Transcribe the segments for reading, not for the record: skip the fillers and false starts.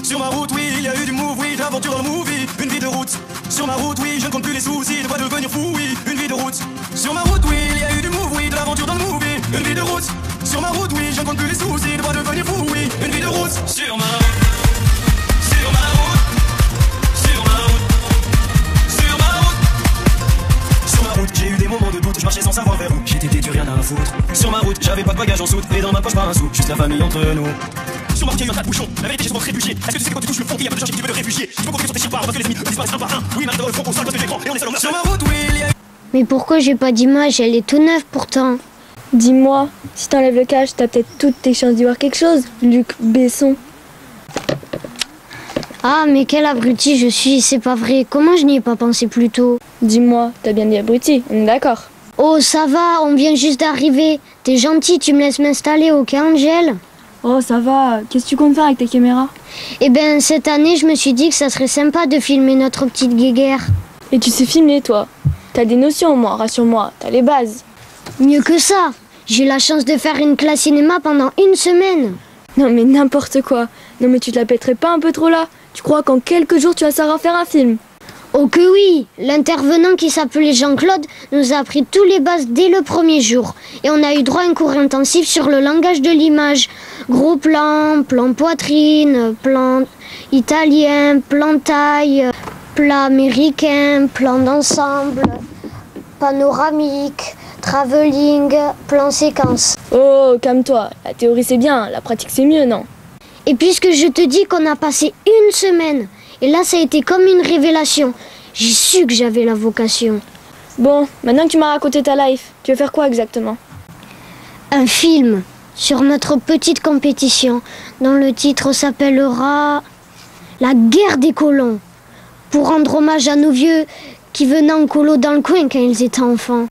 Sur ma route, oui, il y a eu du move, oui, de l'aventure dans le movie. Une vie de route. Sur ma route, oui, je ne compte plus les soucis, de quoi devenir fou, oui. Une vie de route. Sur ma route, oui, il y a eu du move, oui, de l'aventure dans le movie. Une vie de route. Sur ma route, oui, je ne compte plus les soucis, de quoi devenir fou, oui. Une vie de route. Sur ma route. Sur ma route. Sur ma route. Sur ma route. Sur ma route, j'ai eu des moments de doute, je marchais sans savoir vers où. J'étais têtu, rien à foutre. Sur ma route, j'avais pas de bagage en soute, et dans ma poche pas un sou, juste la famille entre nous. Sur ma route, il y a eu un tas de bouchons, la vérité, j'ai souvent réfugié. Est-ce que tu sais que quand tu touches le fond, il y a pas de gens qui veulent le réfugier. Tu peux compter sur tes chiffres, on va que les ennemis disparaissent un par un. Oui, maintenant, au fond, on sort le côté de l'écran, et on est seul, on meurt. Sur ma route, oui, il y a... Mais pourquoi j'ai pas d'image? Elle est tout neuve pourtant. Dis-moi, si t'enlèves le cache, t'as peut-être toutes tes chances d'y voir quelque chose, Luc Besson. Ah, mais quel abruti je suis, c'est pas vrai. Comment je n'y ai pas pensé plus tôt? Dis-moi, t'as bien dit abruti, on est d'accord. Oh, ça va, on vient juste d'arriver. T'es gentil, tu me laisses m'installer, ok, Angèle? Oh, ça va, qu'est-ce que tu comptes faire avec ta caméra? Eh ben, cette année, je me suis dit que ça serait sympa de filmer notre petite guéguerre. Et tu sais filmer, toi? T'as des notions, moi, rassure-moi, t'as les bases. Mieux que ça, j'ai eu la chance de faire une classe cinéma pendant une semaine. Non mais n'importe quoi. Non mais tu te la pèterais pas un peu trop là? Tu crois qu'en quelques jours tu vas savoir faire un film? Oh que oui, l'intervenant qui s'appelait Jean-Claude nous a appris tous les bases dès le premier jour. Et on a eu droit à un cours intensif sur le langage de l'image. Gros plan, plan poitrine, plan italien, plan taille, plat américain, plan d'ensemble, panoramique, travelling, plan séquence. Oh, calme-toi. La théorie c'est bien, la pratique c'est mieux, non? Et puisque je te dis qu'on a passé une semaine, et là ça a été comme une révélation, j'ai su que j'avais la vocation. Bon, maintenant que tu m'as raconté ta life, tu veux faire quoi exactement? Un film sur notre petite compétition, dont le titre s'appellera La guerre des colons, pour rendre hommage à nos vieux qui venaient en colo dans le coin quand ils étaient enfants.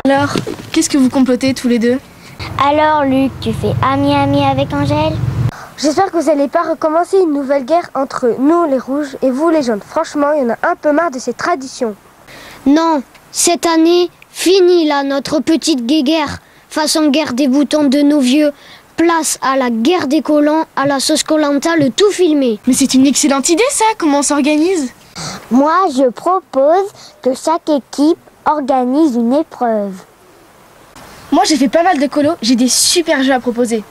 Alors, qu'est-ce que vous complotez tous les deux? Alors Luc, tu fais ami-ami avec Angèle? J'espère que vous n'allez pas recommencer une nouvelle guerre entre nous les rouges et vous les jaunes. Franchement, il y en a un peu marre de ces traditions. Non, cette année, fini là notre petite guéguerre. Façon guerre des boutons de nos vieux. Place à la guerre des colons, à la sauce Koh-Lanta, le tout filmé. Mais c'est une excellente idée ça, comment on s'organise? Moi, je propose que chaque équipe organise une épreuve. Moi j'ai fait pas mal de colos, j'ai des super jeux à proposer.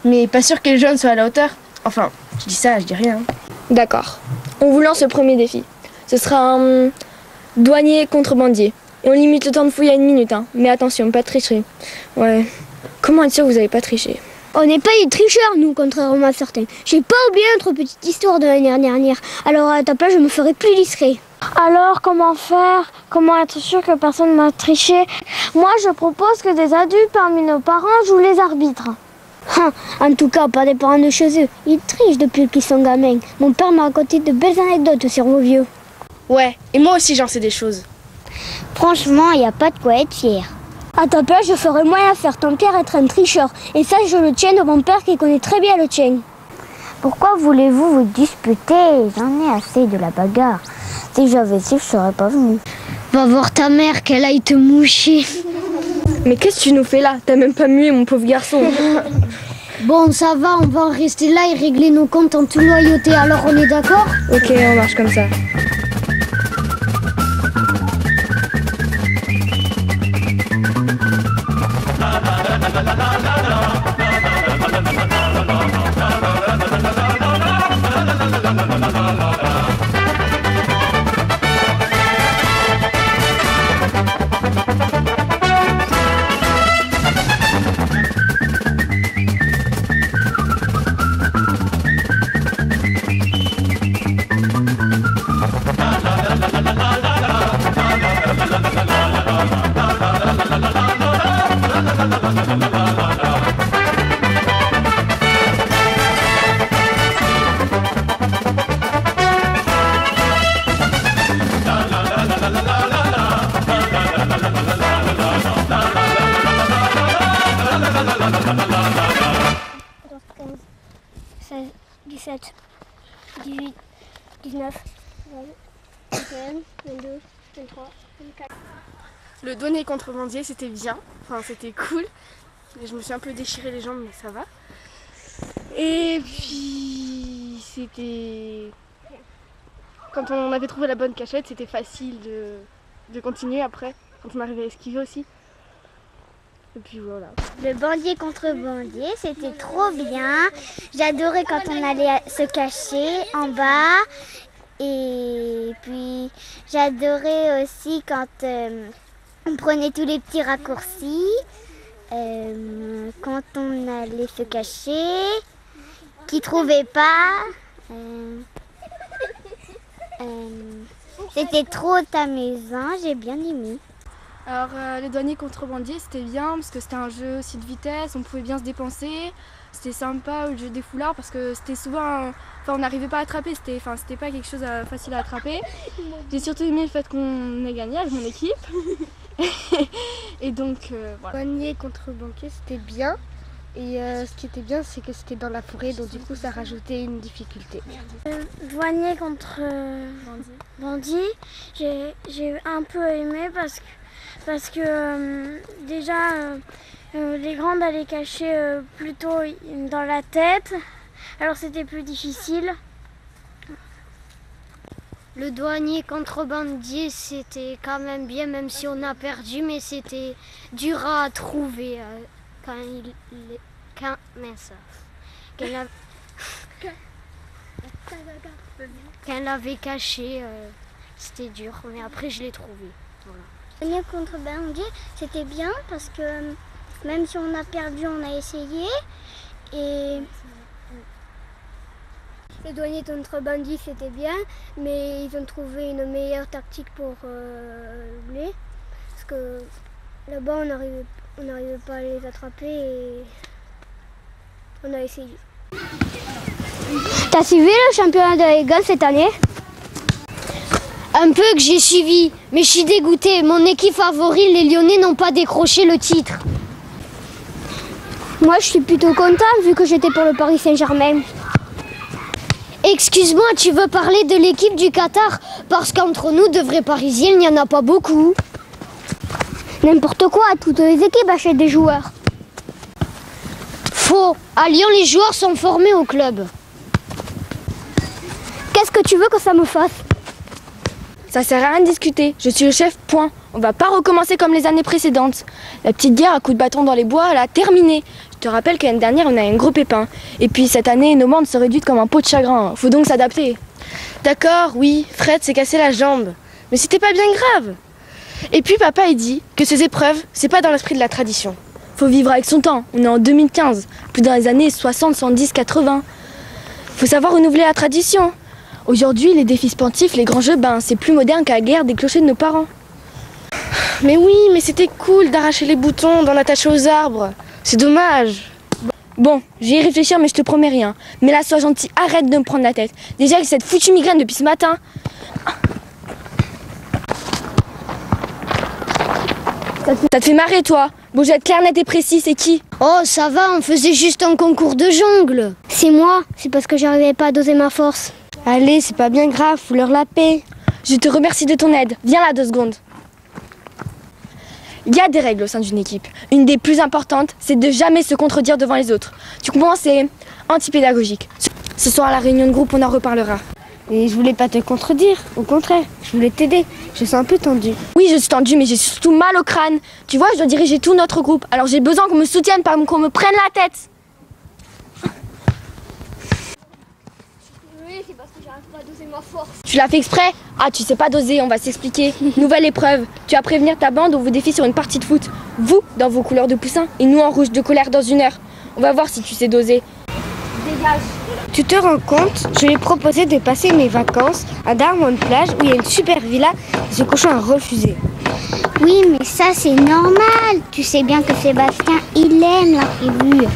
Mais pas sûr que les jeunes soient à la hauteur. Enfin, je dis ça, je dis rien. D'accord. On vous lance le premier défi. Ce sera un douanier contrebandier. On limite le temps de fouille à 1 minute, hein. Mais attention, pas de tricherie. Ouais. Comment être sûr que vous n'avez pas triché? On n'est pas des tricheurs, nous, contrairement à certains. J'ai pas oublié notre petite histoire de l'année dernière. Alors à ta place, je me ferai plus discret. Alors, comment faire? Comment être sûr que personne n'a triché? Moi, je propose que des adultes parmi nos parents jouent les arbitres. En tout cas, pas des parents de chez eux. Ils trichent depuis qu'ils sont gamins. Mon père m'a raconté de belles anecdotes sur vos vieux. Ouais, et moi aussi j'en sais des choses. Franchement, il n'y a pas de quoi être fier. À ta place, je ferais moyen faire ton père être un tricheur. Et ça, je le tiens de mon père qui connaît très bien le tien. Pourquoi voulez-vous vous disputer? J'en ai assez de la bagarre. Si j'avais su, je serais pas venue. Va voir ta mère, qu'elle aille te moucher. Mais qu'est-ce que tu nous fais là? T'as même pas mué, mon pauvre garçon. Bon, ça va, on va en rester là et régler nos comptes en toute loyauté. Alors, on est d'accord? Ok, on marche comme ça. 16, 17, 18, 19, 20, 21, 22, 23, 24. Le douanier contrebandier, c'était bien, enfin c'était cool. Je me suis un peu déchiré les jambes, mais ça va. Et puis c'était... Quand on avait trouvé la bonne cachette, c'était facile de continuer après, quand on arrivait à esquiver aussi. Et puis voilà. Le bandier contrebandier, c'était trop bien. J'adorais quand on allait se cacher en bas. Et puis j'adorais aussi quand on prenait tous les petits raccourcis. Quand on allait se cacher, qui ne trouvait pas. C'était trop amusant, j'ai bien aimé. Alors les douaniers contrebandiers c'était bien parce que c'était un jeu aussi de vitesse, on pouvait bien se dépenser, c'était sympa le jeu des foulards parce que c'était souvent, on n'arrivait pas à attraper, c'était pas quelque chose de facile à attraper. J'ai surtout aimé le fait qu'on ait gagné avec mon équipe. Et donc voilà. Douanier contrebandier, c'était bien. Et ce qui était bien, c'est que c'était dans la forêt, donc du coup ça rajoutait une difficulté. Douanier contre bandit, j'ai un peu aimé parce que déjà les grandes allaient cacher plutôt dans la tête, alors c'était plus difficile. Le douanier contrebandier, c'était quand même bien, même si on a perdu, mais c'était dur à trouver quand l'avait caché, c'était dur, mais après je l'ai trouvé. Voilà. Le douanier contrebandier, c'était bien parce que même si on a perdu, on a essayé. Et le douanier contrebandier, c'était bien, mais ils ont trouvé une meilleure tactique pour rouler. Parce que là-bas, on n'arrivait pas à les attraper et on a essayé. T'as suivi le championnat de Egal cette année? Un peu que j'ai suivi, mais je suis dégoûtée. Mon équipe favorite, les Lyonnais, n'ont pas décroché le titre. Moi, je suis plutôt contente vu que j'étais pour le Paris Saint-Germain. Excuse-moi, tu veux parler de l'équipe du Qatar? Parce qu'entre nous, de vrais Parisiens, il n'y en a pas beaucoup. N'importe quoi, toutes les équipes achètent des joueurs. Faux. À Lyon, les joueurs sont formés au club. Qu'est-ce que tu veux que ça me fasse? Ça sert à rien de discuter, je suis le chef, point. On va pas recommencer comme les années précédentes. La petite guerre à coups de bâton dans les bois, elle a terminé. Je te rappelle que l'année dernière, on a eu un gros pépin. Et puis cette année, nos membres se réduisent comme un pot de chagrin. Faut donc s'adapter. D'accord, oui, Fred s'est cassé la jambe, mais c'était pas bien grave. Et puis papa il dit que ces épreuves, c'est pas dans l'esprit de la tradition. Faut vivre avec son temps, on est en 2015, plus dans les années 60, 70, 80. Faut savoir renouveler la tradition. Aujourd'hui, les défis sportifs, les grands jeux, c'est plus moderne qu'à la guerre des clochers de nos parents. Mais oui, mais c'était cool d'arracher les boutons, d'en attacher aux arbres. C'est dommage. Bon, je vais y réfléchir, mais je te promets rien. Mais là, sois gentil, arrête de me prendre la tête. Déjà avec cette foutue migraine depuis ce matin. Ça te fait marrer, toi? Bon, je vais être clair, net et précis, c'est qui? Oh, ça va, on faisait juste un concours de jongle. C'est moi, c'est parce que j'arrivais pas à doser ma force. Allez, c'est pas bien grave, faut leur la paix. Je te remercie de ton aide. Viens là 2 secondes. Il y a des règles au sein d'une équipe. Une des plus importantes, c'est de jamais se contredire devant les autres. Tu comprends, c'est antipédagogique. Ce soir à la réunion de groupe, on en reparlera. Et je voulais pas te contredire, au contraire, je voulais t'aider. Je sens un peu tendue. Oui, je suis tendue, mais j'ai surtout mal au crâne. Tu vois, je dois diriger tout notre groupe. Alors j'ai besoin qu'on me soutienne, pas qu'on me prenne la tête. Oui, c'est parce que j'arrive pas à doser ma force. Tu l'as fait exprès? Ah, tu sais pas doser, on va s'expliquer. Nouvelle épreuve. Tu vas prévenir ta bande, on vous défie sur une partie de foot. Vous, dans vos couleurs de poussin, et nous en rouge de colère dans 1 heure. On va voir si tu sais doser. Dégage. Tu te rends compte, je lui ai proposé de passer mes vacances à Darmon-Plage où il y a une super villa et ce cochon a refusé. Oui, mais ça c'est normal. Tu sais bien que Sébastien, il aime l'imprévu.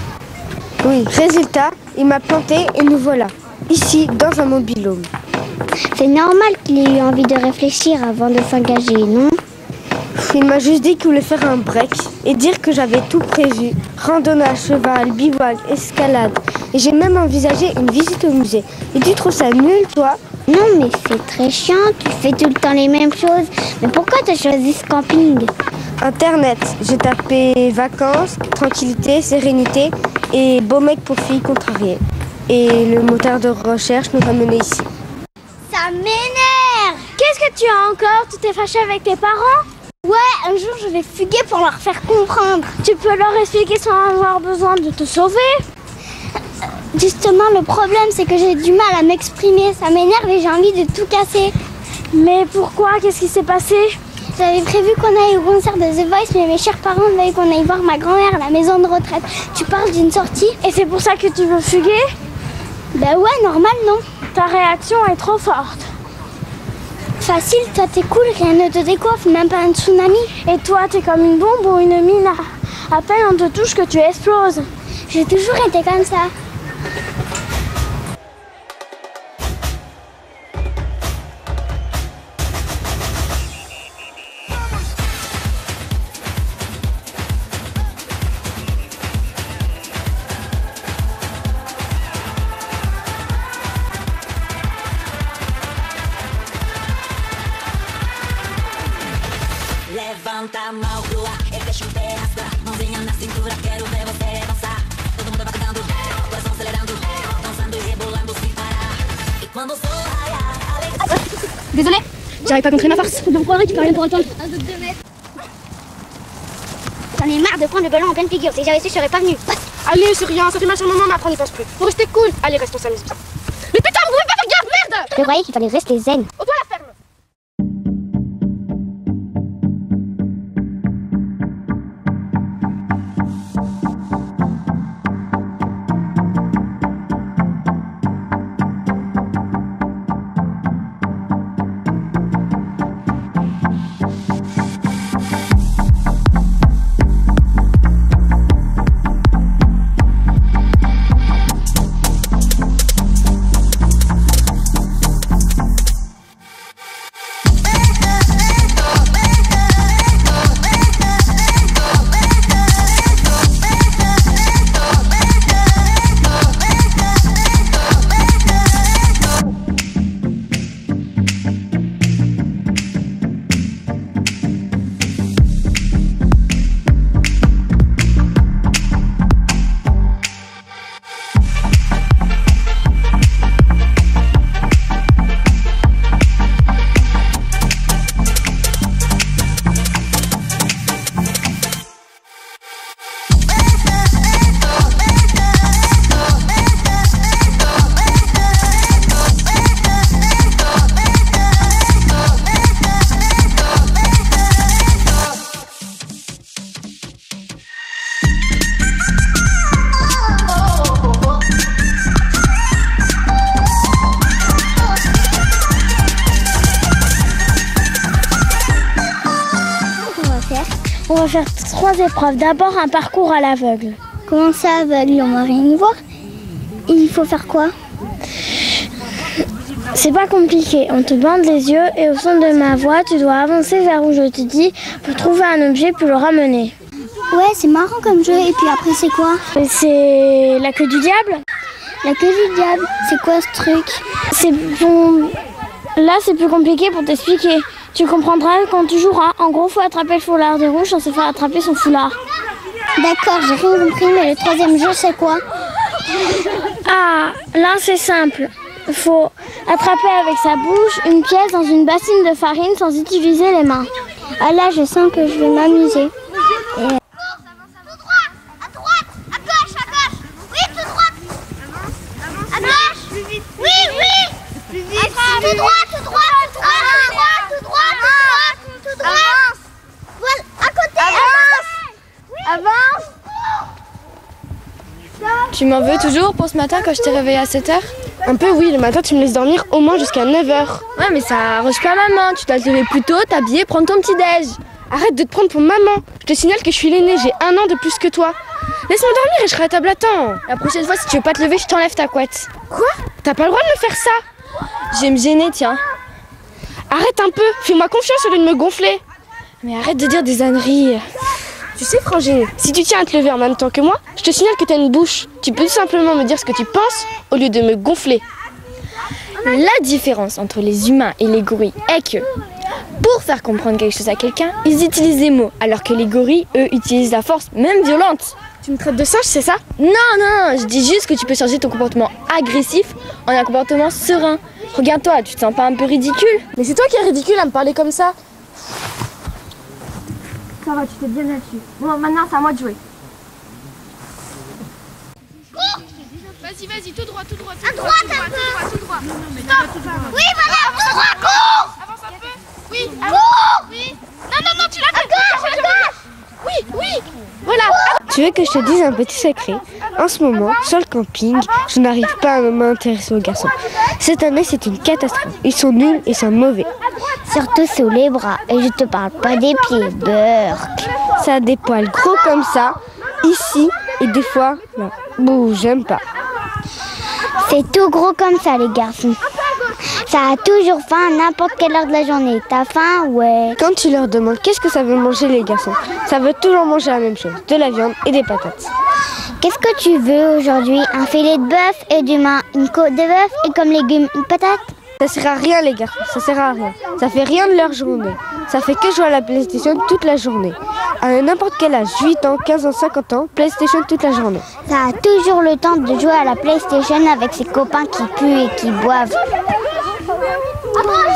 Oui, résultat, il m'a planté et nous voilà, ici dans un mobil-home. C'est normal qu'il ait eu envie de réfléchir avant de s'engager, non? Il m'a juste dit qu'il voulait faire un break et dire que j'avais tout prévu. Randonnée à cheval, bivouac, escalade. Et j'ai même envisagé une visite au musée. Et tu trouves ça nul, toi? Non, mais c'est très chiant, tu fais tout le temps les mêmes choses. Mais pourquoi tu as choisi ce camping? Internet, j'ai tapé vacances, tranquillité, sérénité et beau mec pour filles contrariées. Et le moteur de recherche nous a menés ici. Ça m'énerve! Qu'est-ce que tu as encore? Tu t'es fâché avec tes parents? Ouais, un jour je vais fuguer pour leur faire comprendre. Tu peux leur expliquer sans avoir besoin de te sauver? Justement, le problème c'est que j'ai du mal à m'exprimer. Ça m'énerve et j'ai envie de tout casser. Mais pourquoi? Qu'est-ce qui s'est passé? J'avais prévu qu'on aille au concert de The Voice, mais mes chers parents veulent qu'on aille voir ma grand-mère à la maison de retraite. Tu parles d'une sortie? Et c'est pour ça que tu veux fuguer? Ben ouais, normal, non? Ta réaction est trop forte. Facile, toi t'es cool, rien ne te décoiffe, même pas un tsunami. Et toi, t'es comme une bombe ou une mine. À peine on te touche que tu exploses. J'ai toujours été comme ça. Levanta a mão pro ar, deixa um pedaço, mãozinha na cintura, quero ver você dançar. Todo mundo vai cantando, coração acelerando, dançando e rebolando sem parar. E quando o sol raiar, Désolée, j'arrive pas à contrer ma farce. Je me croirais que tu parlais pour attendre. Un de 2 mètres. J'en ai marre de prendre le ballon en pleine figure. Si j'avais su, je serais pas venue. Allez, c'est rien, ça fait mal sur le moment, mais après on n'y pense plus. Faut rester cool. Allez, reste, on s'amuse bien. Mais putain, vous pouvez pas faire gaffe, merde! Je croyais qu'il fallait rester zen. Au doigt la ferme! On va faire 3 épreuves. D'abord un parcours à l'aveugle. Comment ça, aveugle? On va rien y voir. Et il faut faire quoi? C'est pas compliqué. On te bande les yeux et au son de ma voix, tu dois avancer vers où je te dis pour trouver un objet puis le ramener. Ouais, c'est marrant comme jeu. Et puis après, c'est quoi? C'est la queue du diable. La queue du diable, c'est quoi ce truc? C'est bon. Là, c'est plus compliqué pour t'expliquer. Tu comprendras quand tu joueras. En gros, faut attraper le foulard des rouges sans se faire attraper son foulard. D'accord, j'ai rien compris, mais le 3e jeu, c'est quoi? Ah, là, c'est simple. Il faut attraper avec sa bouche une pièce dans une bassine de farine sans utiliser les mains. Ah là, je sens que je vais m'amuser. Tout droit, tout droit, tout droit, tout droit, tout droit, tout droit, tout droit. Voilà, à côté. Avance. Avance. Tu m'en veux toujours pour ce matin quand je t'ai réveillée à 7h? Un peu oui, le matin tu me laisses dormir au moins jusqu'à 9h. Ouais, mais ça arrange pas maman. Tu dois te lever plus tôt, t'habiller, prendre ton petit déj. Arrête de te prendre pour maman. Je te signale que je suis l'aînée, j'ai 1 an de plus que toi. Laisse-moi dormir et je serai à table à temps. La prochaine fois, si tu veux pas te lever, je t'enlève ta couette. Quoi? T'as pas le droit de me faire ça. Je vais me gêner, tiens. Arrête un peu, fais-moi confiance au lieu de me gonfler. Mais arrête de dire des âneries. Tu sais, Frangine, si tu tiens à te lever en même temps que moi, je te signale que tu as une bouche. Tu peux tout simplement me dire ce que tu penses au lieu de me gonfler. La différence entre les humains et les gorilles est que pour faire comprendre quelque chose à quelqu'un, ils utilisent des mots, alors que les gorilles, eux, utilisent la force, même violente. Tu me traites de singe, c'est ça? Non, je dis juste que tu peux changer ton comportement agressif en un comportement serein. Regarde-toi, tu te sens pas un peu ridicule? Mais c'est toi qui es ridicule à me parler comme ça. Ça va, tu t'es bien là-dessus. Bon, maintenant c'est à moi de jouer. Vas-y, tout droit. À droite un peu. Tout droit. Oui, voilà, tout droit, cours. Avance un peu. Oui, Cours. oui. Non, tu l'as fait. À gauche. Oui. Voilà. Tu veux que je te dise un petit secret? En ce moment, sur le camping, je n'arrive pas à m'intéresser aux garçons. Cette année, c'est une catastrophe. Ils sont nuls, ils sont mauvais. Surtout sous les bras. Et je te parle pas des pieds, Burk. Ça a des poils gros comme ça, ici, et des fois, là. Bon, j'aime pas. C'est tout gros comme ça, les garçons. Ça a toujours faim à n'importe quelle heure de la journée. T'as faim? Ouais. Quand tu leur demandes qu'est-ce que ça veut manger les garçons, ça veut toujours manger la même chose, de la viande et des patates. Qu'est-ce que tu veux aujourd'hui? Un filet de bœuf et du main, une côte de bœuf et comme légumes, une patate? Ça sert à rien les garçons, ça sert à rien. Ça fait rien de leur journée. Ça fait que jouer à la PlayStation toute la journée. À n'importe quel âge, 8 ans, 15 ans, 50 ans, PlayStation toute la journée. Ça a toujours le temps de jouer à la PlayStation avec ses copains qui puent et qui boivent.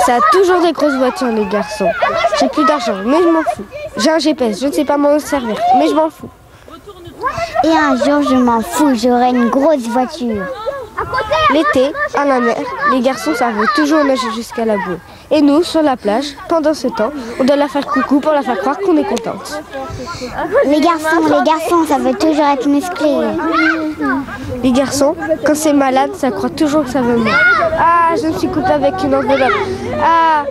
Ça a toujours des grosses voitures les garçons. J'ai plus d'argent, mais je m'en fous. J'ai un GPS, je ne sais pas m'en servir, mais je m'en fous. Et un jour, je m'en fous, j'aurai une grosse voiture. L'été, à la mer, les garçons savent toujours nager jusqu'à la bouée. Et nous, sur la plage, pendant ce temps, on doit la faire coucou pour la faire croire qu'on est contente. Les garçons, ça veut toujours être musclé. Les garçons, quand c'est malade, ça croit toujours que ça veut mourir. Ah, je me suis coupée avec une enveloppe. Ah,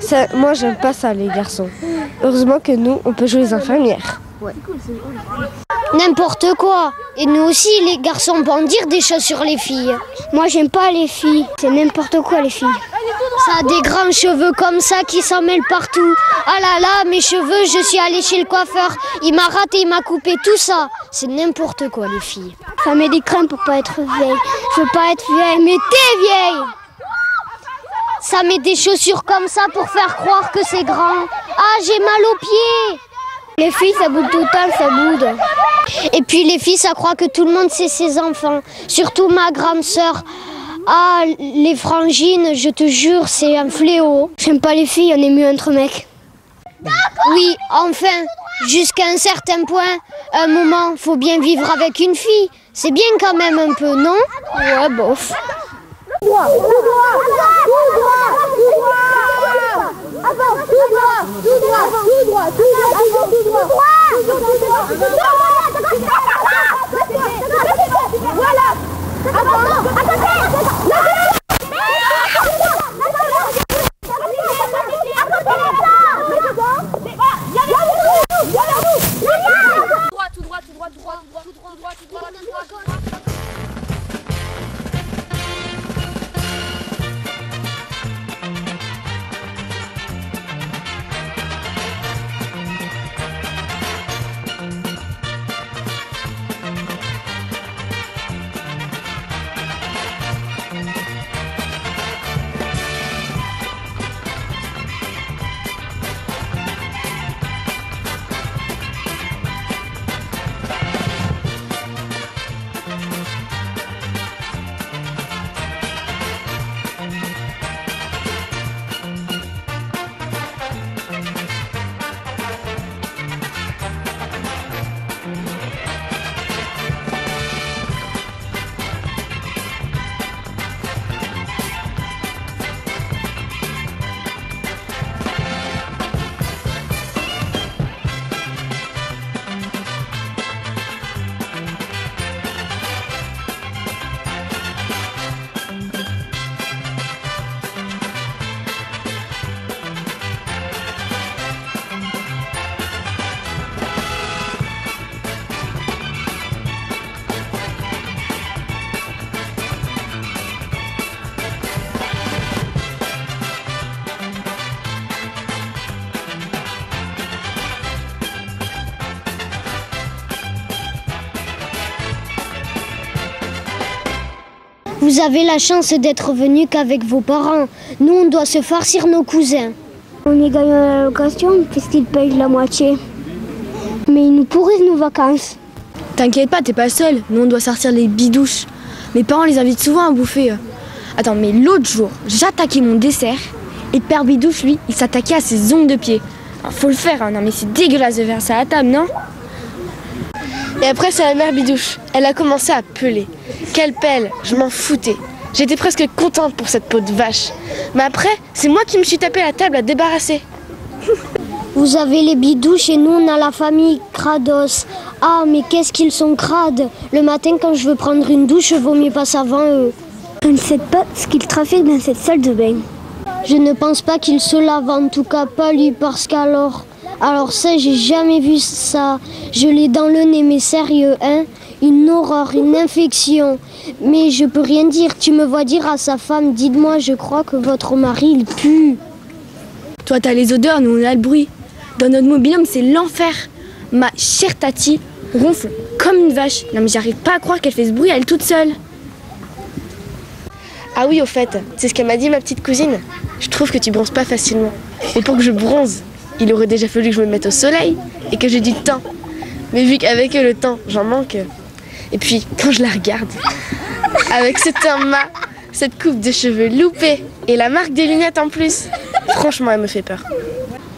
ça, moi, j'aime pas ça, les garçons. Heureusement que nous, on peut jouer les infirmières. N'importe quoi. Et nous aussi, les garçons, on peut en dire des choses sur les filles. Moi, j'aime pas les filles. C'est n'importe quoi, les filles. Ça a des grands cheveux comme ça qui s'en mêlent partout. Ah là là, mes cheveux, je suis allée chez le coiffeur. Il m'a raté, il m'a coupé tout ça. C'est n'importe quoi, les filles. Ça met des crèmes pour pas être vieille. Je veux pas être vieille, mais t'es vieille. Ça met des chaussures comme ça pour faire croire que c'est grand. Ah, j'ai mal aux pieds. Les filles, ça boude tout le temps, ça boude. Et puis les filles, ça croit que tout le monde c'est ses enfants. Surtout ma grande sœur. Ah, les frangines, je te jure, c'est un fléau. J'aime pas les filles, on est mieux entre mecs. Oui, enfin, jusqu'à un certain point, un moment, faut bien vivre avec une fille. C'est bien quand même un peu, non? Ouais, bof. Vous avez la chance d'être venu qu'avec vos parents. Nous, on doit se farcir nos cousins. On est gagnant à la location puisqu'ils payent la moitié. Mais ils nous pourrissent nos vacances. T'inquiète pas, t'es pas seul. Nous, on doit sortir les bidouches. Mes parents les invitent souvent à bouffer. Attends, mais l'autre jour, j'attaquais mon dessert et Père Bidouche, lui, il s'attaquait à ses ongles de pied. Alors, faut le faire, hein. Non mais c'est dégueulasse de faire ça à table, non? Et après, c'est la mère Bidouche. Elle a commencé à peler. Quelle pelle, je m'en foutais. J'étais presque contente pour cette peau de vache. Mais après, c'est moi qui me suis tapé la table à débarrasser. Vous avez les bidouches et nous, on a la famille Crados. Ah, mais qu'est-ce qu'ils sont crades. Le matin, quand je veux prendre une douche, vaut mieux passer avant eux. Je ne sais pas ce qu'ils trafiquent dans cette salle de bain. Je ne pense pas qu'ils se lavent, en tout cas pas lui, parce qu'alors... Alors ça, j'ai jamais vu ça. Je l'ai dans le nez, mais sérieux, hein? Une horreur, une infection. Mais je peux rien dire. Tu me vois dire à sa femme, dites-moi, je crois que votre mari, il pue. Toi, t'as les odeurs, nous, on a le bruit. Dans notre mobil-home, c'est l'enfer. Ma chère Tati ronfle comme une vache. Non mais j'arrive pas à croire qu'elle fait ce bruit à elle toute seule. Ah oui, au fait, c'est ce qu'elle m'a dit ma petite cousine. Je trouve que tu bronzes pas facilement. Mais pour que je bronze, il aurait déjà fallu que je me mette au soleil et que j'ai du temps. Mais vu qu'avec eux, le temps, j'en manque. Et puis, quand je la regarde, avec ce teint mat, cette coupe de cheveux loupée et la marque des lunettes en plus, franchement, elle me fait peur.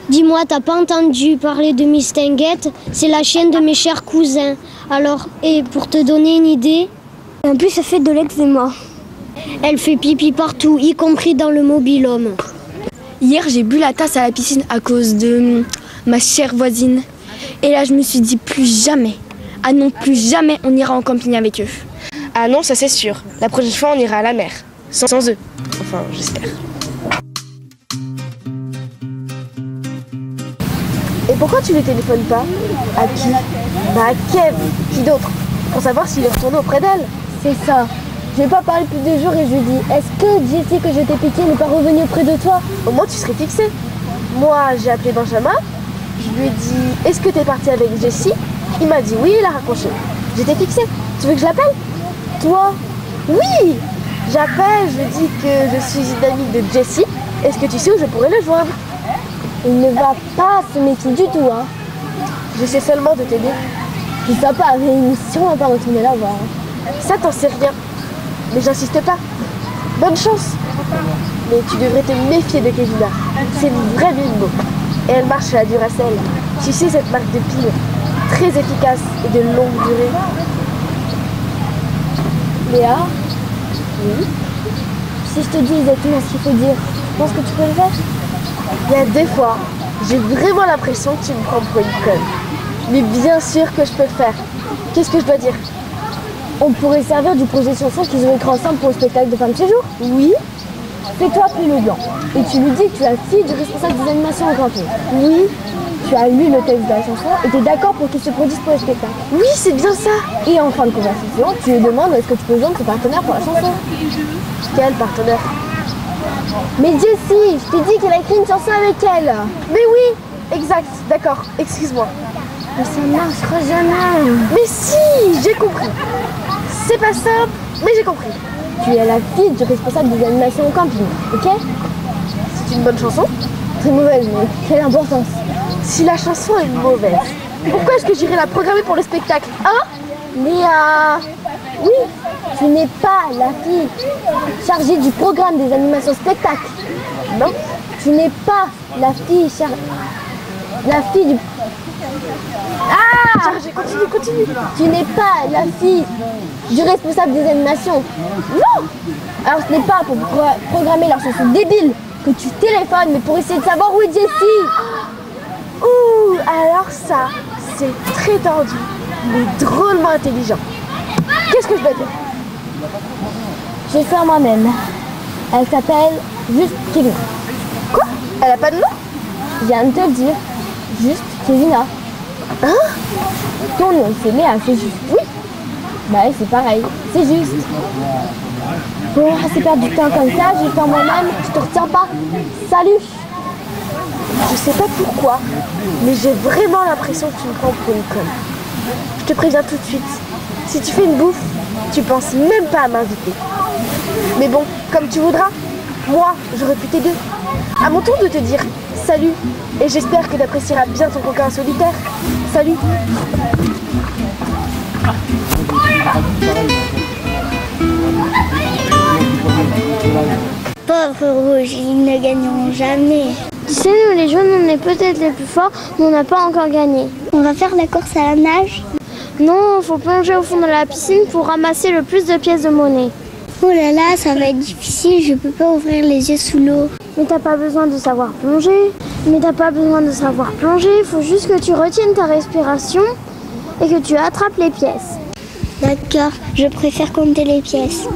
Dis-moi, t'as pas entendu parler de Miss Tinguette? C'est la chienne de mes chers cousins. Alors, et pour te donner une idée... En plus, ça fait de l'eczéma. Elle fait pipi partout, y compris dans le mobil-home. Hier, j'ai bu la tasse à la piscine à cause de ma chère voisine. Et là, je me suis dit plus jamais. Ah non, plus jamais on ira en camping avec eux. Ah non, ça c'est sûr. La prochaine fois, on ira à la mer. Sans eux. Enfin, j'espère. Et pourquoi tu ne les téléphones pas? À qui? Bah à Kev. Qui d'autre? Pour savoir s'il est retourné auprès d'elle. C'est ça. Je vais pas parler plus de jours et je lui dis, est-ce que Jessie que je t'ai piqué n'est pas revenue auprès de toi? Au moins tu serais fixé. Moi j'ai appelé Benjamin, je lui ai dit est-ce que t'es parti avec Jessie? Il m'a dit oui, il a raccroché. J'étais fixée. Tu veux que je l'appelle? Toi? Oui. J'appelle, je dis que je suis une amie de Jessie. Est-ce que tu sais où je pourrais le joindre? Il ne va pas se méfier du tout, hein. J'essaie seulement de t'aider. Je sais pas, mais il ne sûrement pas retourner la voir. Ça t'en sais rien. Mais j'insiste pas. Bonne chance. Mais tu devrais te méfier de Kevina. C'est une vraie bimbo. Et elle marche à la Duracell. Tu sais, cette marque de pile, très efficace et de longue durée. Léa, Oui. si je te dis exactement ce qu'il faut dire, tu penses que tu peux le faire? Il y a des fois, j'ai vraiment l'impression que tu me prends pour une conne. Mais bien sûr que je peux le faire. Qu'est-ce que je dois dire? On pourrait servir du projet chanson qu'ils ont écrit ensemble pour le spectacle de Femmes chez Jour. Oui. Fais-toi appeler le blanc. Et tu lui dis que tu es la fille du responsable des animations en camping. Oui. Tu as lu le texte de la chanson et tu es d'accord pour qu'il se produise pour le spectacle. Oui, c'est bien ça. Et en fin de conversation, tu lui demandes est-ce que tu peux joindre ton partenaire pour la chanson. Quel partenaire? Mais Jessie, je t'ai dit qu'elle a écrit une chanson avec elle. Mais oui, exact, d'accord, excuse-moi. Mais ça ne marchera jamais. Mais si, j'ai compris. C'est pas simple, mais j'ai compris. Tu es la fille du responsable des animations au camping, ok? C'est une bonne chanson? Très mauvaise, mais quelle importance. Si la chanson est mauvaise, pourquoi est-ce que j'irai la programmer pour le spectacle, hein? Léa, oui, tu n'es pas la fille chargée du programme des animations spectacles. Non. Tu n'es pas la fille du... Ah! Chargée, continue. Tu n'es pas la fille du responsable des animations. Non! Alors ce n'est pas pour programmer leur chanson débile que tu téléphones, mais pour essayer de savoir où est Jessie. Ouh, alors ça, c'est très tendu, mais drôlement intelligent. Qu'est-ce que je dois dire? Je vais faire moi-même. Elle s'appelle juste Kevina. Quoi? Elle a pas de nom? Je viens de te le dire. Juste Kevina. Hein? Ton nom c'est Léa, c'est juste. Oui. Bah ouais, c'est pareil. C'est juste. Bon, assez perdre du temps comme ça, je vais faire moi-même. Je te retiens pas. Salut. Je sais pas pourquoi, mais j'ai vraiment l'impression que tu me prends pour une conne. Je te préviens tout de suite. Si tu fais une bouffe, tu penses même pas à m'inviter. Mais bon, comme tu voudras. Moi, j'aurais pu t'aider. À mon tour de te dire salut. Et j'espère que tu apprécieras bien ton coquin solitaire. Salut. Pauvre rouge, ils ne gagneront jamais. Tu sais, nous les jaunes, on est peut-être les plus forts, mais on n'a pas encore gagné. On va faire la course à la nage. Non, faut plonger au fond de la piscine pour ramasser le plus de pièces de monnaie. Oh là là, ça va être difficile, je peux pas ouvrir les yeux sous l'eau. Mais t'as pas besoin de savoir plonger. Il faut juste que tu retiennes ta respiration et que tu attrapes les pièces. D'accord, je préfère compter les pièces.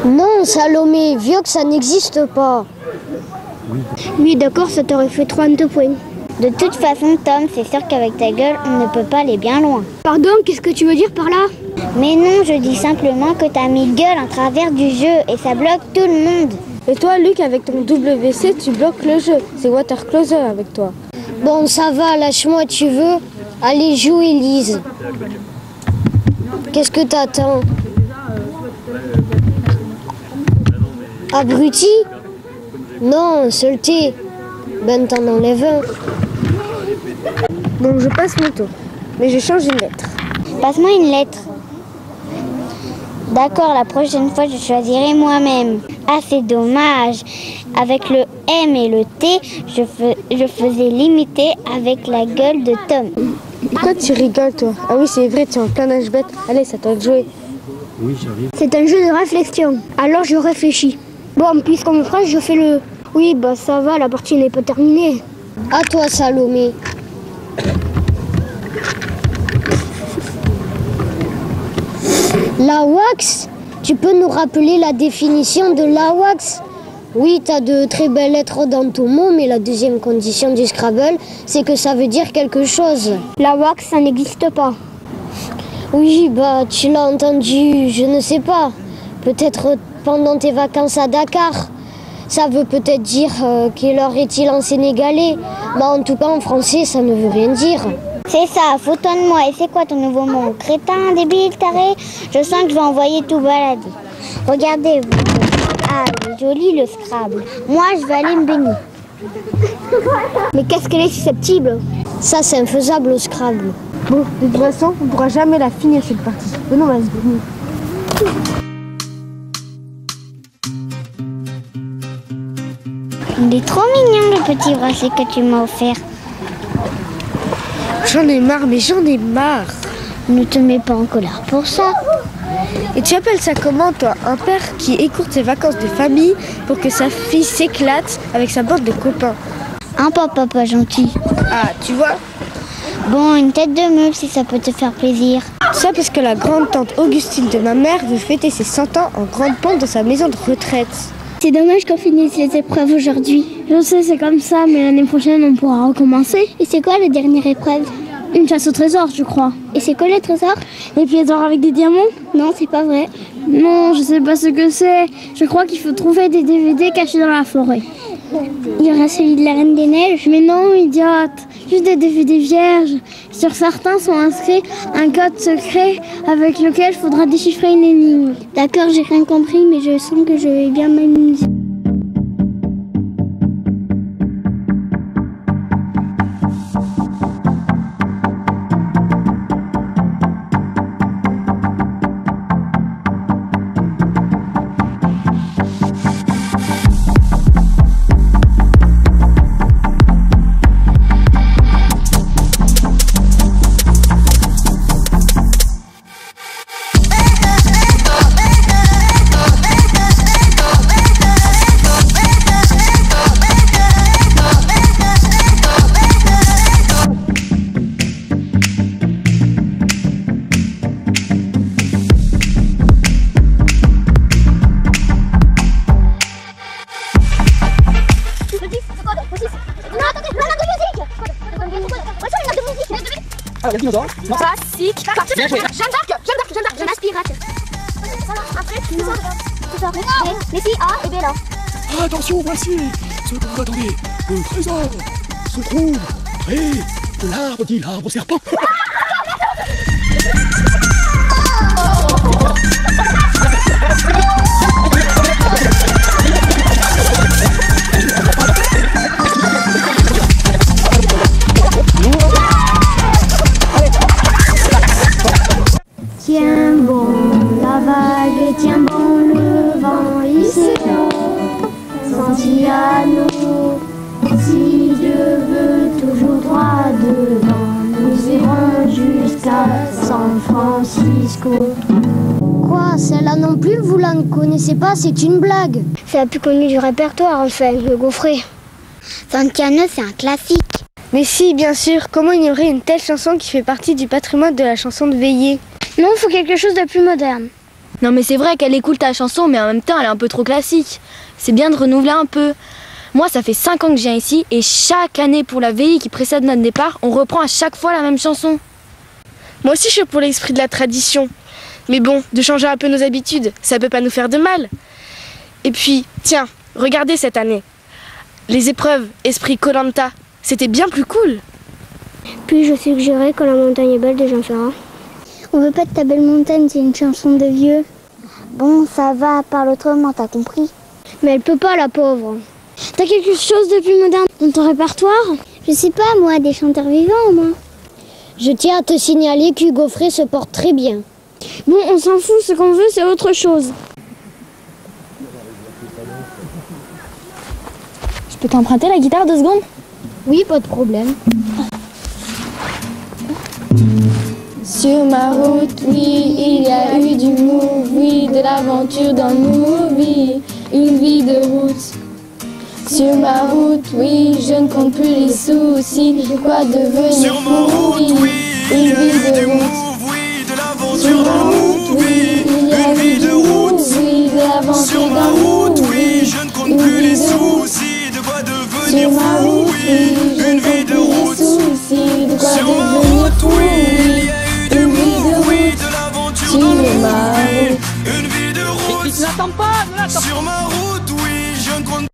Non, Salomé, vieux que ça n'existe pas. Oui, d'accord, ça t'aurait fait 32 points. De toute façon, Tom, c'est sûr qu'avec ta gueule, on ne peut pas aller bien loin. Pardon, qu'est-ce que tu veux dire par là? Mais non, je dis simplement que t'as mis gueule en travers du jeu et ça bloque tout le monde. Et toi, Luc, avec ton WC, tu bloques le jeu. C'est Water Closer avec toi. Bon, ça va, lâche-moi, tu veux. Allez, joue, Élise. Qu'est-ce que t'attends? Abruti? Non, saleté. Ben, t'en enlèves un. Bon, je passe mon tour. Mais je change une lettre. Passe-moi une lettre. D'accord, la prochaine fois, je choisirai moi-même. Ah, c'est dommage. Avec le M et le T, je faisais limiter avec la gueule de Tom. Pourquoi tu rigoles, toi? Ah oui, c'est vrai, tu es en plein âge bête. Allez, ça doit te jouer. Oui, j'arrive. C'est un jeu de réflexion. Alors je réfléchis. Bon, puisqu'on me frappe, je fais le... Oui, bah ça va, la partie n'est pas terminée. À toi, Salomé. La wax? Tu peux nous rappeler la définition de la wax? Oui, t'as de très belles lettres dans ton mot, mais la deuxième condition du Scrabble, c'est que ça veut dire quelque chose. La wax, ça n'existe pas. Oui, bah tu l'as entendu, je ne sais pas. Peut-être pendant tes vacances à Dakar. Ça veut peut-être dire quelle heure est-il en sénégalais. Bah en tout cas en français, ça ne veut rien dire. C'est ça, photo de moi. Et c'est quoi ton nouveau mot? Crétin, débile, taré? Je sens que je vais envoyer tout balader. Regardez, vous. Ah, il est joli le Scrabble. Moi, je vais aller me baigner. Mais qu'est-ce qu'elle est susceptible? Ça, c'est infaisable au Scrabble. Bon, de toute façon, on ne pourra jamais la finir cette partie. Venons, on va se baigner. Il est trop mignon le petit bracelet que tu m'as offert. J'en ai marre, mais j'en ai marre. Ne te mets pas en colère pour ça. Et tu appelles ça comment, toi, un père qui écourte ses vacances de famille pour que sa fille s'éclate avec sa bande de copains? Un papa pas gentil. Ah, tu vois? Bon, une tête de meuble si ça peut te faire plaisir. Ça parce que la grande-tante Augustine de ma mère veut fêter ses 100 ans en grande pompe dans sa maison de retraite. C'est dommage qu'on finisse les épreuves aujourd'hui. Je sais, c'est comme ça, mais l'année prochaine, on pourra recommencer. Et c'est quoi la dernière épreuve? Une chasse au trésor, je crois. Et c'est quoi le trésor? Les pièces d'or avec des diamants? Non, c'est pas vrai. Non, je sais pas ce que c'est. Je crois qu'il faut trouver des DVD cachés dans la forêt. Il y aura celui de la Reine des Neiges? Mais non, idiote. Juste des DVD vierges. Sur certains sont inscrits un code secret avec lequel il faudra déchiffrer une énigme. D'accord, j'ai rien compris, mais je sens que je vais bien m'amuser. Ah, les dinosaures. Non. Classique. Bien joué. Jeanne d'Arc. Je m'aspirate. Mais si, A et B là. Attention, voici ce que vous attendez. Le trésor se trouve près de l'arbre dit l'arbre serpent. Tiens bon la vague, tiens bon le vent, ici Santiano. Si Dieu veut toujours droit devant, nous irons jusqu'à San Francisco. Quoi, celle-là non plus, vous la connaissez pas, c'est une blague. C'est la plus connue du répertoire, enfin, le gaufret. Santiano, c'est un classique. Mais si, bien sûr, comment ignorer une telle chanson qui fait partie du patrimoine de la chanson de veillée? Non, il faut quelque chose de plus moderne. Non mais c'est vrai qu'elle écoute ta chanson, mais en même temps elle est un peu trop classique. C'est bien de renouveler un peu. Moi ça fait 5 ans que je viens ici et chaque année pour la veillée qui précède notre départ, on reprend à chaque fois la même chanson. Moi aussi je suis pour l'esprit de la tradition. Mais bon, de changer un peu nos habitudes, ça peut pas nous faire de mal. Et puis, tiens, regardez cette année. Les épreuves Esprit Koh-Lanta, c'était bien plus cool. Puis je suggérais Quand la montagne est belle de Jean Ferrat. On veut pas de ta belle montagne, c'est une chanson de vieux. Bon, ça va, parle autrement, t'as compris? Mais elle peut pas, la pauvre. T'as quelque chose de plus moderne dans ton répertoire? Je sais pas, moi, des chanteurs vivants, moi. Je tiens à te signaler qu'Hugo Frey se porte très bien. Bon, on s'en fout, ce qu'on veut, c'est autre chose. Je peux t'emprunter la guitare 2 secondes? Oui, pas de problème. Sur ma route, oui, il y a eu du move, oui, de l'aventure dans le movie, une vie de route. Sur ma route, oui, je ne compte plus les soucis, de quoi devenir Sur ma route, fou, oui, il y a eu de des route. moves, oui, de l'aventure dans le movie, il y a une eu vie du de route. oui, de l'aventure Sur ma dans le route, oui, movie, je ne compte une plus vie les de route. soucis, de quoi devenir Sur ma fou, route, oui, je une ne vie compte de plus les route. soucis, de quoi Sur ma devenir route, fou, oui, il y a eu des une vie de moves, oui, route. de l'aventure Sur dans le ma movie, route. une vie de route. Sur ma route, oui, je ne compte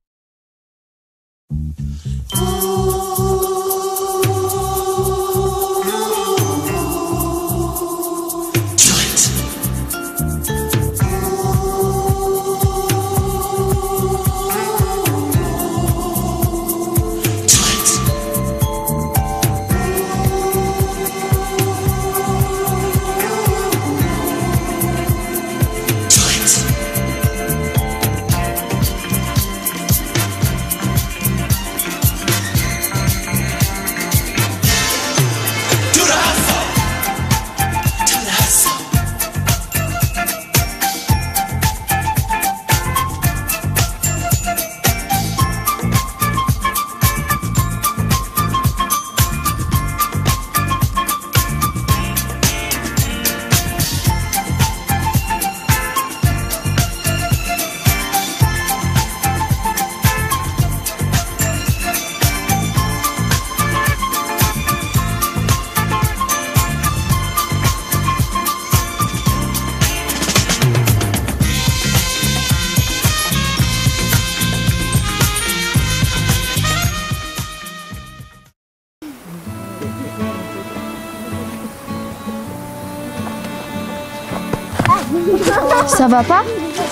Ça va pas?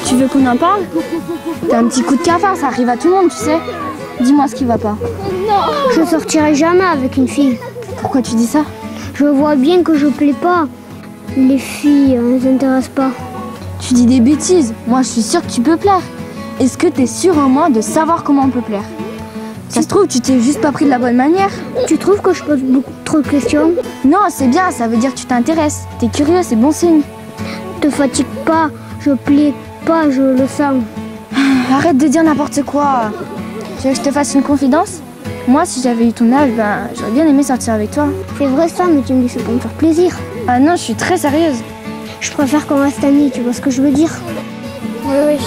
Tu veux qu'on en parle? T'as un petit coup de cafard, ça arrive à tout le monde, tu sais. Dis-moi ce qui va pas. Je sortirai jamais avec une fille. Pourquoi tu dis ça? Je vois bien que je plais pas. Les filles, elles les intéressent pas. Tu dis des bêtises. Moi, je suis sûre que tu peux plaire. Est-ce que t'es sûre au moins de savoir comment on peut plaire? Ça se trouve, tu t'es juste pas pris de la bonne manière. Tu trouves que je pose beaucoup trop de questions? Non, c'est bien, ça veut dire que tu t'intéresses. T'es curieux, c'est bon signe. Te fatigue pas, je plais pas, je le sens. Arrête de dire n'importe quoi. Tu veux que je te fasse une confidence? Moi, si j'avais eu ton âge, j'aurais bien aimé sortir avec toi. C'est vrai ça, mais tu me dis c'est pour me faire plaisir. Ah non, je suis très sérieuse. Je préfère qu'on reste amis, tu vois ce que je veux dire? Oui.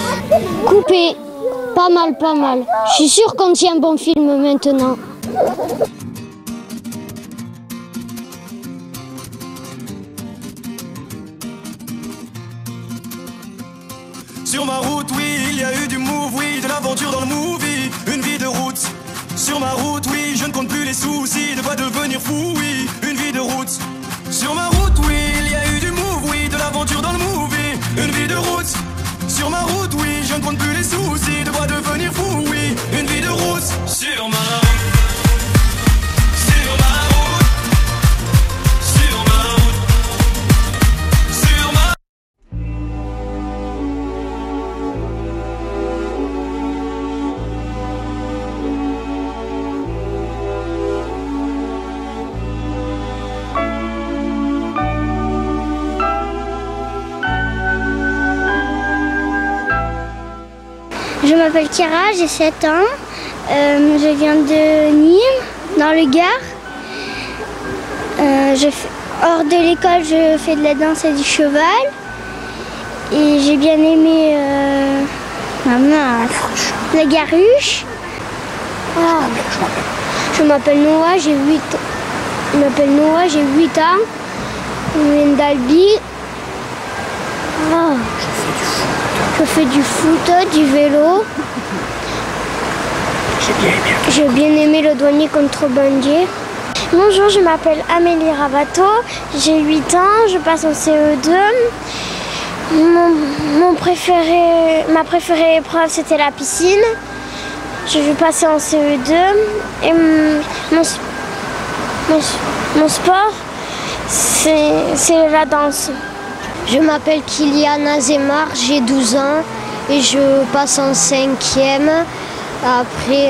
Coupé. Pas mal, pas mal. Je suis sûre qu'on tient un bon film maintenant. Sur ma route, oui, il y a eu du move, oui, de l'aventure dans le movie, une vie de route. Sur ma route, oui, je ne compte plus les soucis de pas devenir fou, oui, une vie de route. Sur ma route, oui, il y a eu du move, oui, de l'aventure dans le movie, une vie de route. Sur ma route, oui, je ne compte plus les soucis de pas devenir fou, oui, une vie de route. Sur ma route. Je m'appelle Kira, j'ai 7 ans. Je viens de Nîmes, dans le Gard. Hors de l'école, je fais de la danse et du cheval. Et j'ai bien aimé la garuche. Je m'appelle Noah, j'ai 8 ans. Je m'appelle Noah, j'ai 8 ans. Je viens d'Albi. Je fais du foot, du vélo. J'ai bien aimé le douanier contrebandier. Bonjour, je m'appelle Amélie Ravato, j'ai 8 ans, je passe en CE2. Ma préférée épreuve, c'était la piscine. Je vais passer en CE2. Et mon sport, c'est la danse. Je m'appelle Kylian Azemar, j'ai 12 ans et je passe en 5e. Après,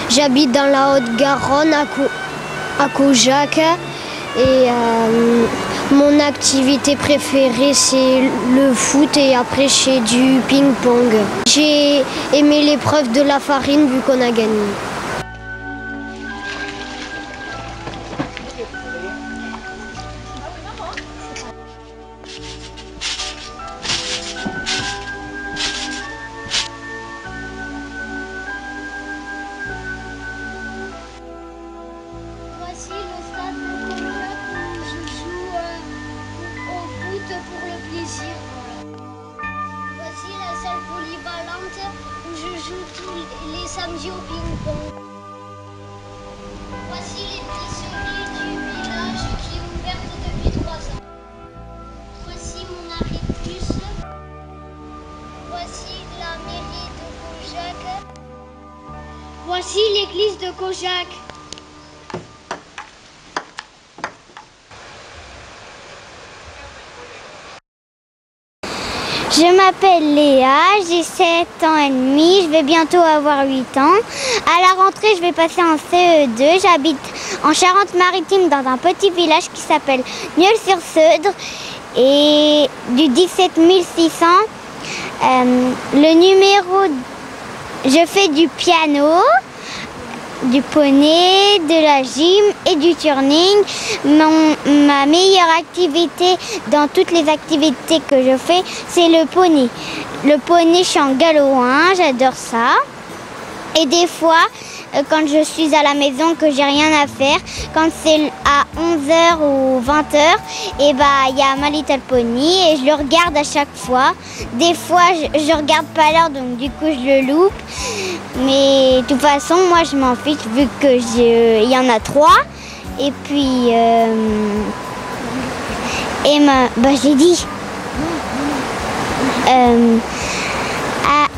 j'habite dans la Haute-Garonne, à Caujac. Et mon activité préférée, c'est le foot et après, je fais du ping-pong. J'ai aimé l'épreuve de la farine vu qu'on a gagné. Voici le stade de Caujac où je joue au foot pour le plaisir. Voici la salle polyvalente où je joue tous les samedis au ping-pong. Voici l'épicerie du village qui est ouverte depuis 3 ans. Voici mon arrêt de bus. Voici la mairie de Caujac. Voici l'église de Caujac. Je m'appelle Léa, j'ai 7 ans et demi, je vais bientôt avoir 8 ans. À la rentrée, je vais passer en CE2. J'habite en Charente-Maritime dans un petit village qui s'appelle Nieul-sur-Seudre. Et du 17 600, le numéro, je fais du piano, du poney, de la gym et du turning. Ma meilleure activité dans toutes les activités que je fais, c'est le poney. Le poney, je suis en galop 1, j'adore ça. Et des fois, quand je suis à la maison, que j'ai rien à faire, quand c'est à 11h ou 20h, et il y a My Little Pony et je le regarde à chaque fois. Des fois, je regarde pas l'heure, donc du coup, je le loupe. Mais de toute façon, moi, je m'en fiche vu que il y en a 3. Et puis, j'ai dit.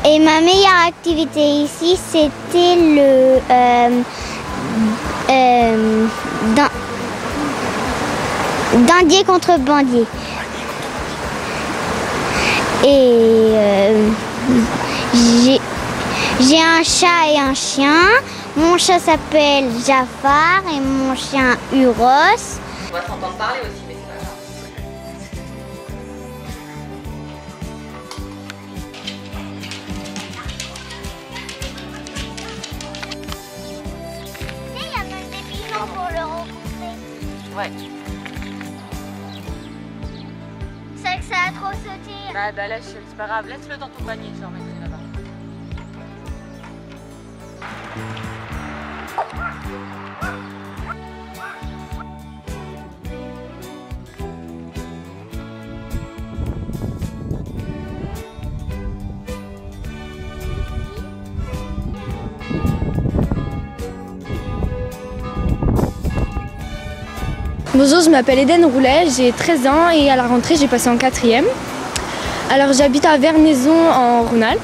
Et ma meilleure activité ici, c'était le dandier contre bandier. Et j'ai un chat et un chien. Mon chat s'appelle Jafar et mon chien Uros. On va s'entendre parler aussi, mais c'est pas grave. Il y a même des pigeons pour le rencontrer. Ouais. C'est que ça a trop sauté. Bah laisse, c'est pas grave, laisse-le dans ton panier, je le remettrai là-bas. Bonjour, je m'appelle Eden Roulet, j'ai 13 ans et à la rentrée j'ai passé en 4e. Alors j'habite à Vernaison en Rhône-Alpes.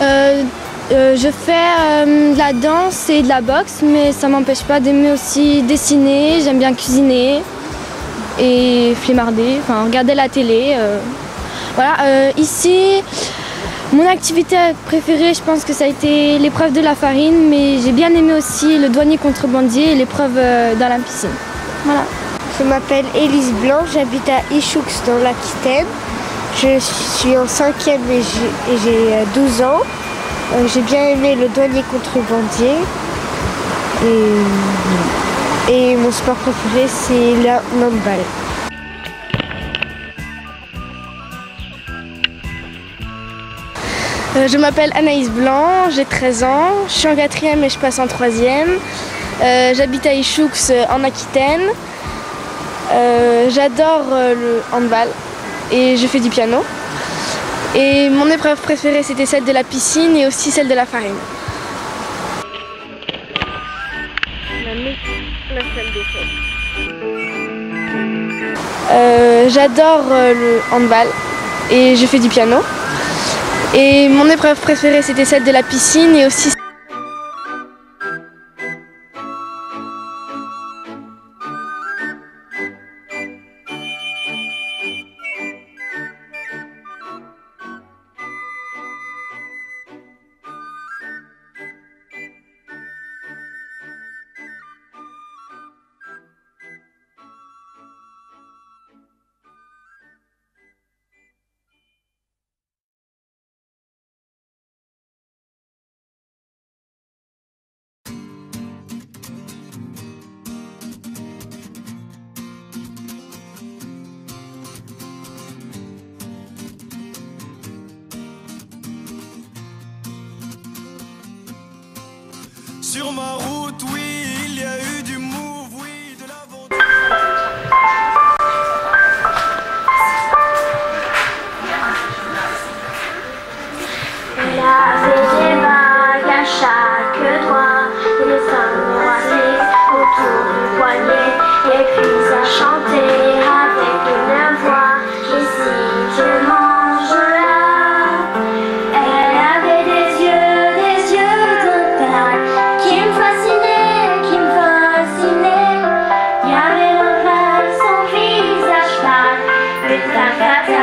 Je fais de la danse et de la boxe, mais ça m'empêche pas d'aimer aussi dessiner, j'aime bien cuisiner et flémarder, enfin regarder la télé. Voilà, ici, mon activité préférée, je pense que ça a été l'épreuve de la farine, mais j'ai bien aimé aussi le douanier contrebandier et l'épreuve dans la piscine. Voilà. Je m'appelle Élise Blanc, j'habite à Ichoux dans l'Aquitaine. Je suis en 5e et j'ai 12 ans. J'ai bien aimé le douanier contrebandier. Et mon sport préféré, c'est le handball. Je m'appelle Anaïs Blanc, j'ai 13 ans, je suis en 4e et je passe en 3e. J'habite à Ichoux en Aquitaine. J'adore le handball et je fais du piano. Et mon épreuve préférée, c'était celle de la piscine et aussi celle de la farine. J'adore le handball et je fais du piano. Et mon épreuve préférée, c'était celle de la piscine et aussi Sur ma route, oui, il y a eu du move, oui, de l'aventure. Elle avait des bagues à chaque doigt, des femmes croisées autour du poignet, et puis à chanter avec une voix. Ici, je mange là. Elle avait des yeux d'opale qui me fascinaient, qui me fascinaient. Il y avait l'opale, son visage pâle, une tacate.